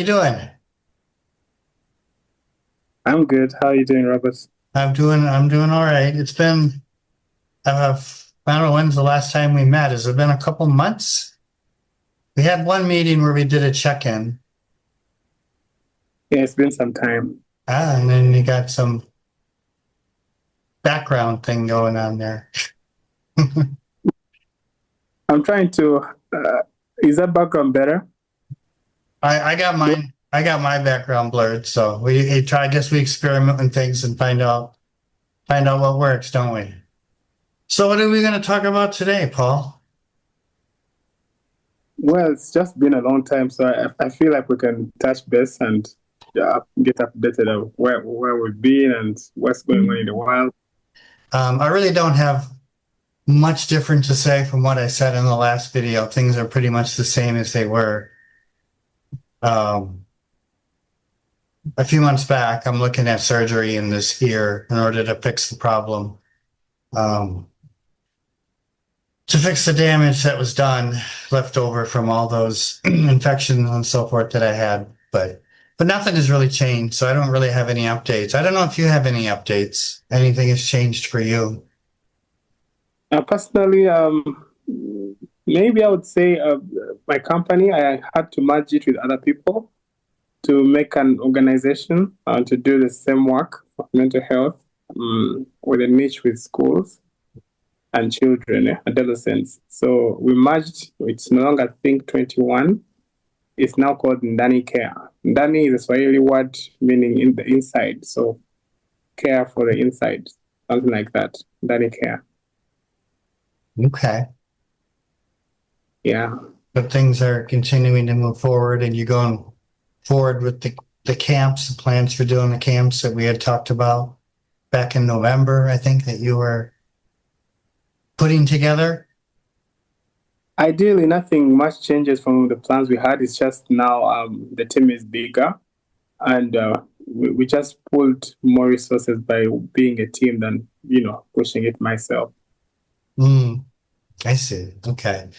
you doing? I'm good. How are you doing, Robert? I'm doing all right. It's been, I don't know when's the last time we met. Has it been a couple months? We had one meeting where we did a check-in, Yeah, it's been some time. and then you got some background thing going on there. I'm trying to. Is that background better? I got mine. I got my background blurred, so we try. I guess we experiment with things and find out what works, don't we? So what are we going to talk about today, Paul? Well, it's just been a long time, so I feel like we can touch base and get updated of where we've been and what's going on in the world. I really don't have much different to say from what I said in the last video. Things are pretty much the same as they were. Um, a few months back, I'm looking at surgery in this ear in order to fix the problem. Um, to fix the damage that was done, left over from all those infections and so forth that I had. But nothing has really changed, so I don't really have any updates. I don't know if you have any updates. Anything has changed for you? Personally, maybe I would say my company, I had to merge it with other people to make an organization to do the same work of mental health with a niche with schools and children, adolescents. So we merged. It's no longer Think 21. It's now called Ndani Care. Ndani is a Swahili word meaning in the inside. So care for the inside, something like that. Ndani Care. Okay. Yeah. But things are continuing to move forward, and you're going forward with the camps, the plans for doing the camps that we had talked about back in November, I think, that you were putting together. Ideally, nothing much changes from the plans we had. It's just now the team is bigger, and we just pulled more resources by being a team than pushing it myself. I see. Okay.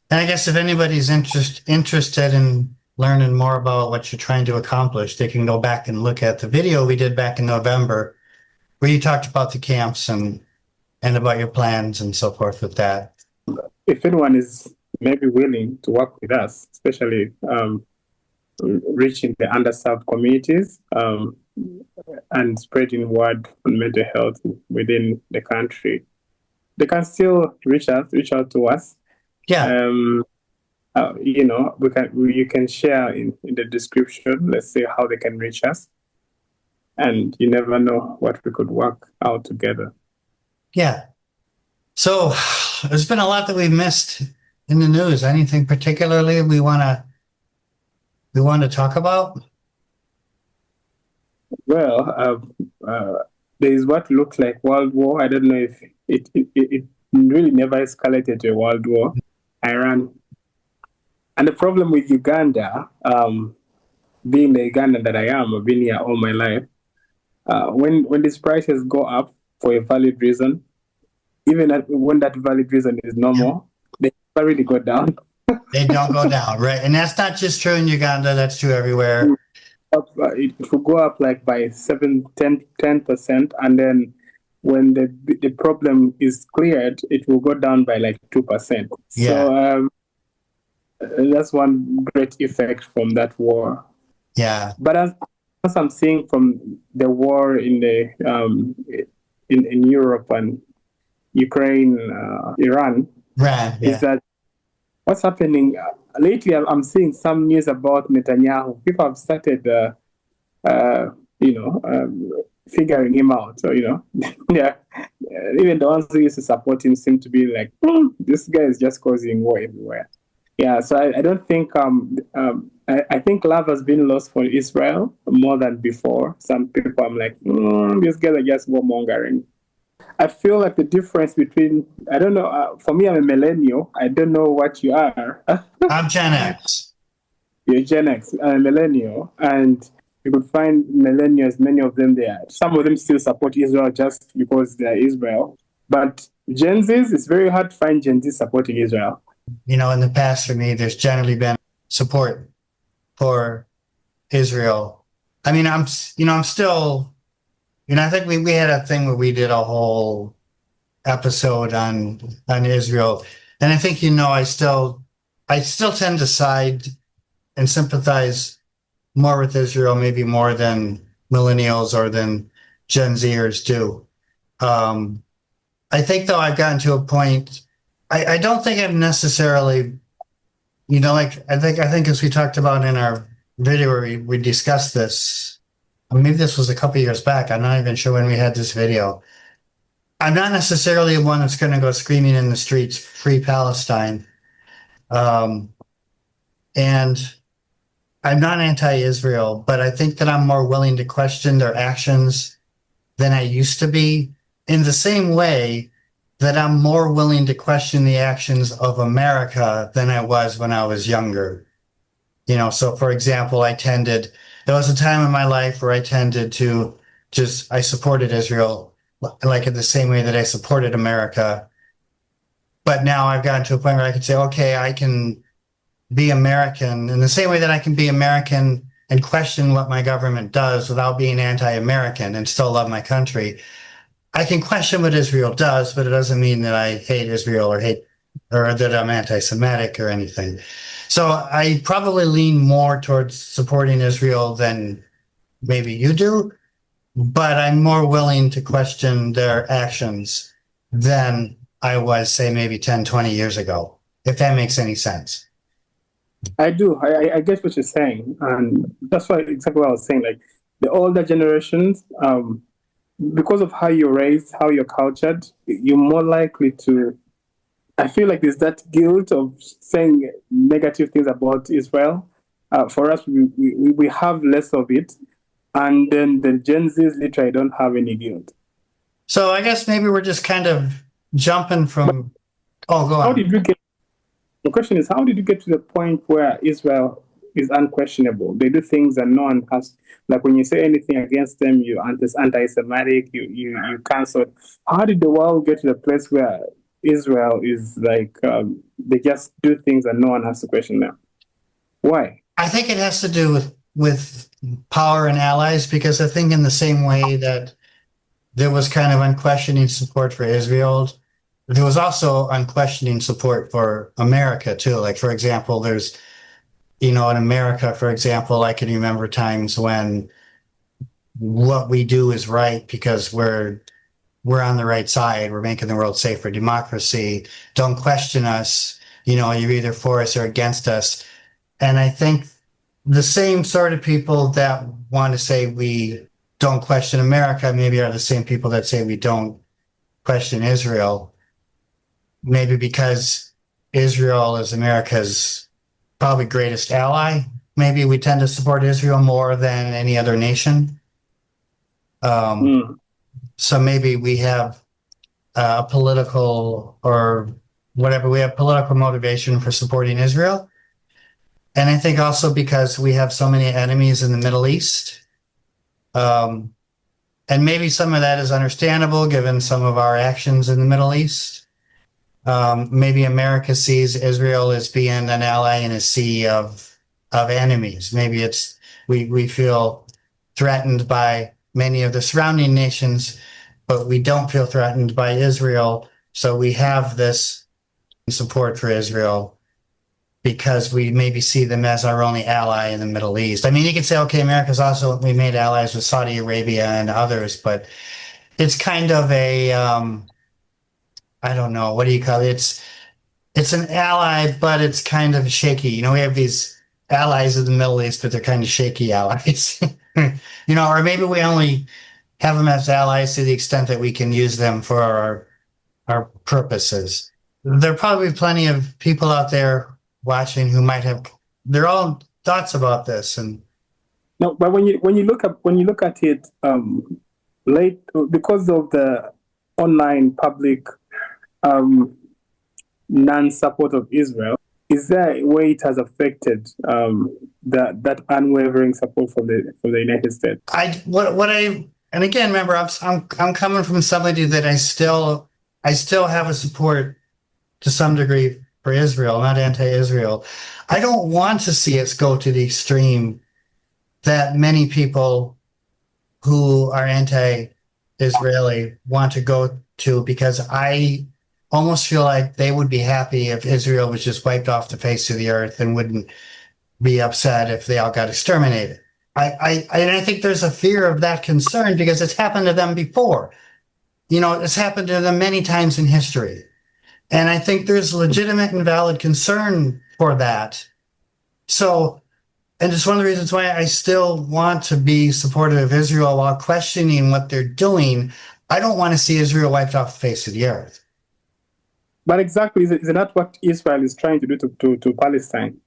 And I guess if anybody's interested in learning more about what you're trying to accomplish, they can go back and look at the video we did back in November, where you talked about the camps and about your plans and so forth with that. If anyone is maybe willing to work with us, especially reaching the underserved communities and spreading word on mental health within the country, they can still reach out to us. Yeah. You can share in the description, let's say, how they can reach us, and you never know what we could work out together. Yeah. So there's been a lot that we've missed in the news. Anything particularly we want to talk about? Well, there is what looks like World War. I don't know if it really never escalated to a World War. Iran. And the problem with Uganda, being the Ugandan that I am, I've been here all my life. When these prices go up for a valid reason, even when that valid reason is normal, they never really go down. They don't go down, right? And that's not just true in Uganda, that's true everywhere. It will go up like by 10%, and then when the problem is cleared, it will go down by like 2%. Yeah. So that's one great effect from that war. Yeah. But as I'm seeing from the war in Europe and Ukraine, Iran, Right. Yeah. is that what's happening lately? I'm seeing some news about Netanyahu. People have started, figuring him out. So yeah, even the ones who used to support him seem to be like, this guy is just causing war everywhere. Yeah, so I don't think I think love has been lost for Israel more than before. Some people I'm like, these guys are just warmongering. I feel like the difference between, I don't know, for me, I'm a millennial. I don't know what you are. I'm Gen X. You're Gen X, I'm a millennial. And you could find millennials, many of them there. Some of them still support Israel just because they're Israel. But Gen Zs, it's very hard to find Gen Z supporting Israel. In the past for me, there's generally been support for Israel. I mean, I'm still, I think we had a thing where we did a whole episode on Israel, and I think I still tend to side and sympathize more with Israel, maybe more than millennials or than Gen Zers do. I think though I've gotten to a point. I don't think I'm necessarily, like I think as we talked about in our video where we discussed this. Maybe this was a couple years back. I'm not even sure when we had this video. I'm not necessarily the one that's going to go screaming in the streets, "Free Palestine," and I'm not anti-Israel, but I think that I'm more willing to question their actions than I used to be. In the same way that I'm more willing to question the actions of America than I was when I was younger. So for example, there was a time in my life where I tended to I supported Israel like in the same way that I supported America. But now I've gotten to a point where I can say, okay, I can be American in the same way that I can be American and question what my government does without being anti-American and still love my country. I can question what Israel does, but it doesn't mean that I hate Israel or that I'm anti-Semitic or anything. So I probably lean more towards supporting Israel than maybe you do, but I'm more willing to question their actions than I was, say, maybe 10, 20 years ago, if that makes any sense. I do. I get what you're saying, and that's why exactly what I was saying. Like the older generations, because of how you're raised, how you're cultured, you're more likely to. I feel like there's that guilt of saying negative things about Israel. For us, we have less of it, and then the Gen Zs literally don't have any guilt. So I guess maybe we're just kind of jumping from. Oh, go on. How did you get? The question is, how did you get to the point where Israel is unquestionable? They do things that no one has. Like when you say anything against them, you're anti-Semitic. You cancel. How did the world get to the place where Israel is like they just do things that no one has to question them? Why? I think it has to do with power and allies, because I think in the same way that there was kind of unquestioning support for Israel, there was also unquestioning support for America too. Like, for example, there's, in America, for example, I can remember times when what we do is right because we're on the right side. We're making the world safe for democracy. Don't question us. You're either for us or against us. And I think the same sort of people that want to say we don't question America maybe are the same people that say we don't question Israel. Maybe because Israel is America's probably greatest ally. Maybe we tend to support Israel more than any other nation. So maybe we have a political or whatever, we have political motivation for supporting Israel. And I think also because we have so many enemies in the Middle East. And maybe some of that is understandable given some of our actions in the Middle East. Maybe America sees Israel as being an ally in a sea of enemies. Maybe we feel threatened by many of the surrounding nations, but we don't feel threatened by Israel. So we have this support for Israel because we maybe see them as our only ally in the Middle East. I mean, you could say, okay, we made allies with Saudi Arabia and others, but it's kind of a, I don't know, what do you call it? It's an ally, but it's kind of shaky. We have these allies in the Middle East, but they're kind of shaky allies. Or maybe we only have them as allies to the extent that we can use them for our purposes. There are probably plenty of people out there watching who might have their own thoughts about this. And no, but when you look at it, because of the online public non-support of Israel, is there a way it has affected that unwavering support for the United States? And again, remember, I'm coming from somebody that I still have a support to some degree for Israel, not anti-Israel. I don't want to see us go to the extreme that many people who are anti-Israeli want to go to, because I almost feel like they would be happy if Israel was just wiped off the face of the earth and wouldn't be upset if they all got exterminated. And I think there's a fear of that concern because it's happened to them before. It's happened to them many times in history. And I think there's legitimate and valid concern for that. So, and it's one of the reasons why I still want to be supportive of Israel while questioning what they're doing. I don't want to see Israel wiped off the face of the earth. But exactly, is that what Israel is trying to do to Palestine?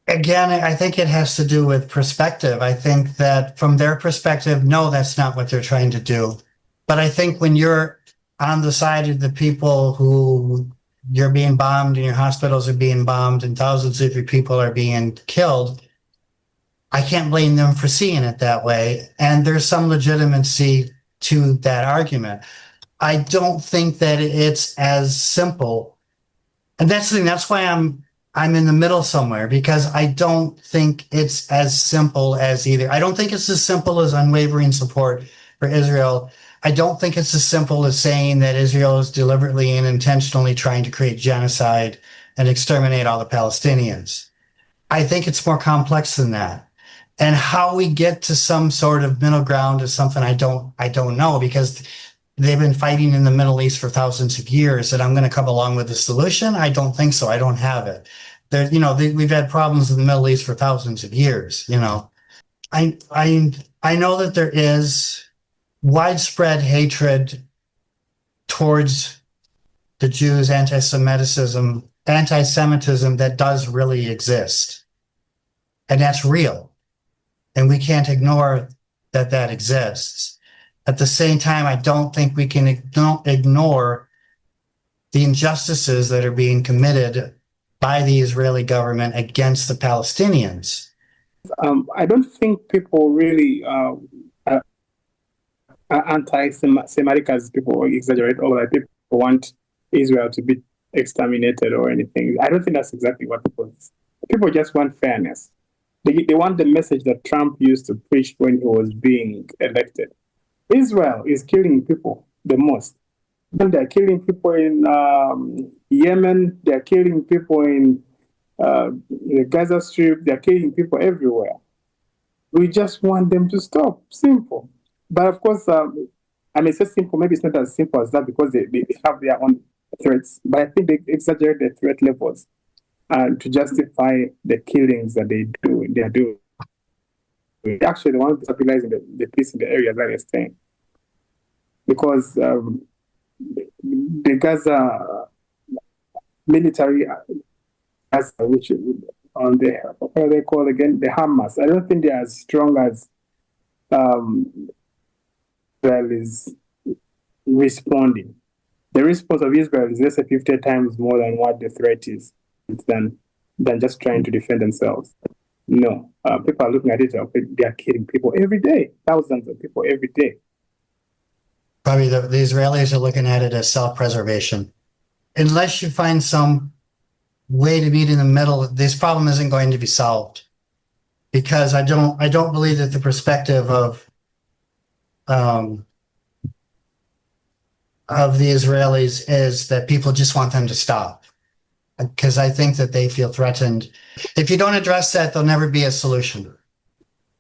Again, I think it has to do with perspective. I think that from their perspective, no, that's not what they're trying to do. But I think when you're on the side of the people who you're being bombed and your hospitals are being bombed and thousands of your people are being killed, I can't blame them for seeing it that way. And there's some legitimacy to that argument. I don't think that it's as simple. And that's the thing, that's why I'm in the middle somewhere, because I don't think it's as simple as either. I don't think it's as simple as unwavering support for Israel. I don't think it's as simple as saying that Israel is deliberately and intentionally trying to create genocide and exterminate all the Palestinians. I think it's more complex than that. And how we get to some sort of middle ground is something I don't know, because they've been fighting in the Middle East for thousands of years, and I'm going to come along with a solution. I don't think so. I don't have it. We've had problems in the Middle East for thousands of years. I know that there is widespread hatred towards the Jews, anti-Semitism that does really exist. And that's real. And we can't ignore that exists. At the same time, I don't think we can ignore the injustices that are being committed by the Israeli government against the Palestinians. I don't think people really are anti-Semitic as people exaggerate, or that people want Israel to be exterminated or anything. I don't think that's exactly what people just want fairness. They want the message that Trump used to preach when he was being elected. Israel is killing people the most. They're killing people in Yemen. They're killing people in the Gaza Strip. They're killing people everywhere. We just want them to stop. Simple. But of course, it's so simple. Maybe it's not as simple as that, because they have their own threats. But I think they exaggerate the threat levels to justify the killings that they are doing. Actually, they want to stabilize the peace in the area that they're staying. Because the Gaza military, which on the, what are they called again? The Hamas. I don't think they're as strong as Israel is responding. The response of Israel is less than 50 times more than what the threat is, than just trying to defend themselves. No, people are looking at it, they are killing people every day, thousands of people every day. Probably the Israelis are looking at it as self-preservation. Unless you find some way to meet in the middle, this problem isn't going to be solved. Because I don't believe that the perspective of the Israelis is that people just want them to stop. Because I think that they feel threatened. If you don't address that, there'll never be a solution.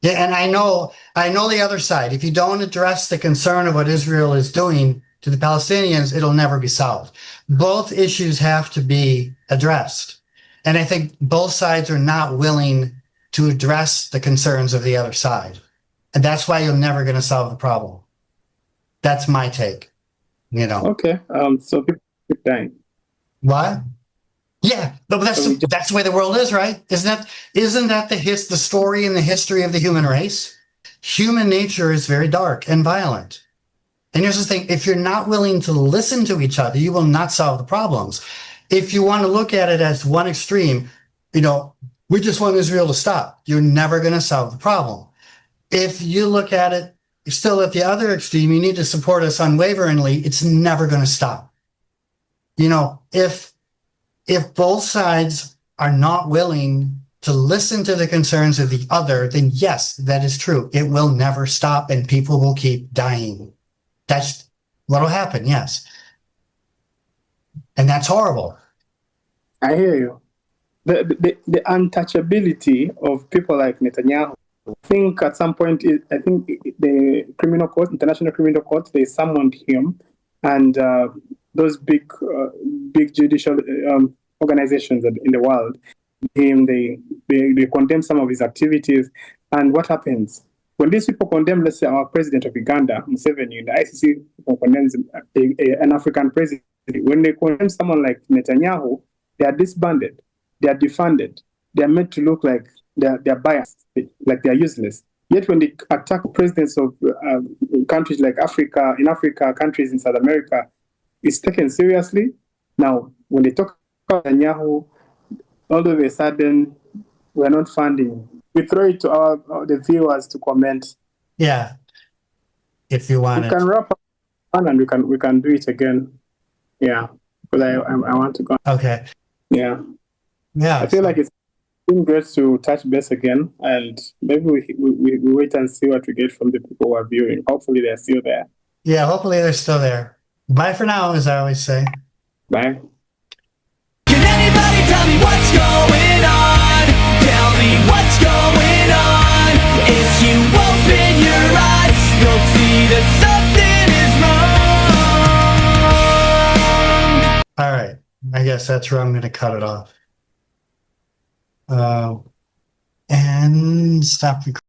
Yeah, and I know the other side. If you don't address the concern of what Israel is doing to the Palestinians, it'll never be solved. Both issues have to be addressed. And I think both sides are not willing to address the concerns of the other side. And that's why you're never going to solve the problem. That's my take, Okay, so people keep dying. What? Yeah, but that's the way the world is, right? Isn't that the story and the history of the human race? Human nature is very dark and violent. And here's the thing, if you're not willing to listen to each other, you will not solve the problems. If you want to look at it as one extreme, we just want Israel to stop, you're never going to solve the problem. If you look at it still at the other extreme, you need to support us unwaveringly, it's never going to stop. If both sides are not willing to listen to the concerns of the other, then yes, that is true. It will never stop and people will keep dying. That's what'll happen, yes. And that's horrible. I hear you. The untouchability of people like Netanyahu, I think at some point, I think the criminal court, international criminal court, they summoned him, and those big judicial organizations in the world, they condemn some of his activities. And what happens when these people condemn, let's say, our president of Uganda, Museveni, the ICC condemns an African president? When they condemn someone like Netanyahu, they are disbanded, they are defunded, they are made to look like they're biased, like they're useless. Yet when they attack presidents of countries like Africa, countries in South America, it's taken seriously. Now, when they talk about Netanyahu, all of a sudden, we're not funding. We throw it to the viewers to comment. Yeah, if you want We it. can wrap up and we can do it again. Yeah, but I want to go. Okay. Yeah. Yeah. I feel like it's been great to touch base again, and maybe we wait and see what we get from the people who are viewing. Hopefully they're still there. Yeah, hopefully they're still there. Bye for now, as I always say. Bye. Can anybody tell me what's going on? Tell me what's going on. If you open your eyes, you'll see that something is wrong. All right. I guess that's where I'm going to cut it off. And stop recording.